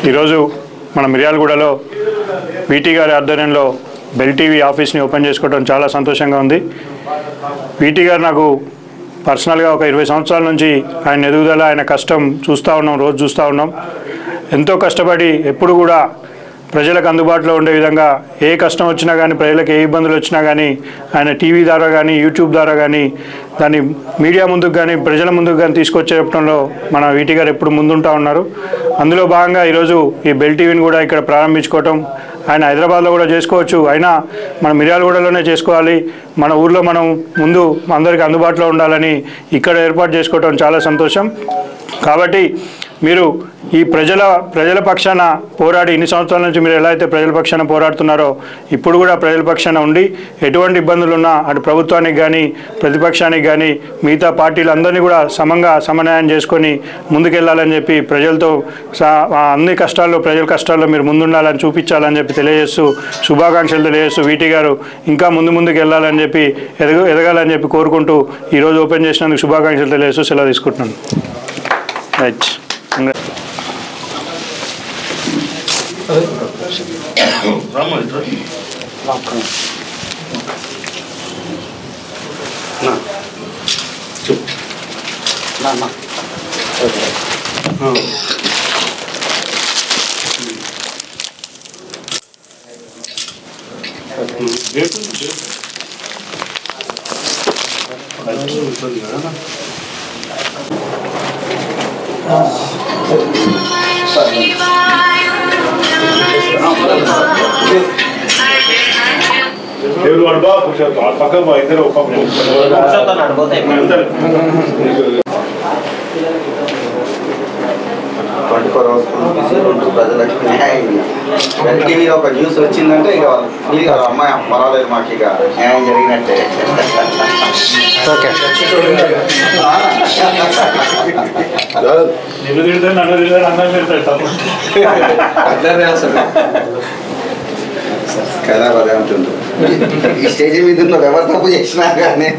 ఈరోజు మన మిర్యాలగూడలో వీటీ గారి ఆధ్వర్యంలో బెల్ టీవీ ఆఫీస్ని ఓపెన్ చేసుకోవడం చాలా సంతోషంగా ఉంది. వీటీ గారు నాకు పర్సనల్గా ఒక 20 సంవత్సరాల నుంచి ఆయన ఎదుగుదల, ఆయన కష్టం చూస్తూ ఉన్నాం, రోజు చూస్తూ ఉన్నాం. ఎంతో కష్టపడి ఎప్పుడు కూడా ప్రజలకు అందుబాటులో ఉండే విధంగా ఏ కష్టం వచ్చినా కానీ, ప్రజలకు ఏ ఇబ్బందులు వచ్చినా కానీ ఆయన టీవీ ద్వారా కానీ, యూట్యూబ్ ద్వారా కానీ, దాన్ని మీడియా ముందుకు కానీ, ప్రజల ముందుకు కానీ తీసుకొచ్చేటంలో మన వీటీ గారు ఎప్పుడు ముందుంటూ ఉన్నారు. అందులో భాగంగా ఈరోజు ఈ బెల్ టీవీని కూడా ఇక్కడ ప్రారంభించుకోవటం, ఆయన హైదరాబాద్లో కూడా చేసుకోవచ్చు, అయినా మన మిర్యాలగూడలోనే చేసుకోవాలి, మన ఊర్లో మనం ముందు అందరికీ అందుబాటులో ఉండాలని ఇక్కడ ఏర్పాటు చేసుకోవటం చాలా సంతోషం. కాబట్టి మీరు ఈ ప్రజల పక్షాన పోరాడి ఇన్ని సంవత్సరాల నుంచి మీరు ఎలా అయితే ప్రజల పక్షాన పోరాడుతున్నారో ఇప్పుడు కూడా ప్రజల పక్షాన ఉండి ఎటువంటి ఇబ్బందులు ఉన్నా అటు ప్రభుత్వానికి కానీ, ప్రతిపక్షానికి కానీ, మిగతా పార్టీలందరినీ కూడా సమన్వయం చేసుకొని ముందుకెళ్లాలని చెప్పి ప్రజలతో అన్ని కష్టాల్లో, ప్రజల కష్టాల్లో మీరు ముందుండాలని చూపించాలని చెప్పి తెలియజేస్తూ శుభాకాంక్షలు తెలియజేస్తూ వీటీ గారు ఇంకా ముందుకు వెళ్ళాలని చెప్పి ఎదగాలని చెప్పి కోరుకుంటూ ఈరోజు ఓపెన్ చేసినందుకు శుభాకాంక్షలు తెలియజేస్తూ సెలవు తీసుకుంటున్నాను. రైట్. ప్రజలకు న్యాయం టీవీలో ఒక న్యూస్ వచ్చిందంటే ఇక మీరు అమ్మాయి పర్వాలేదు, మాకు ఇక న్యాయం జరిగినట్టే. కదా అదే ఉంటుంది. ఈ స్టేజ్ మీద ఉన్న ఎవరు తప్పు చేసినా కానీ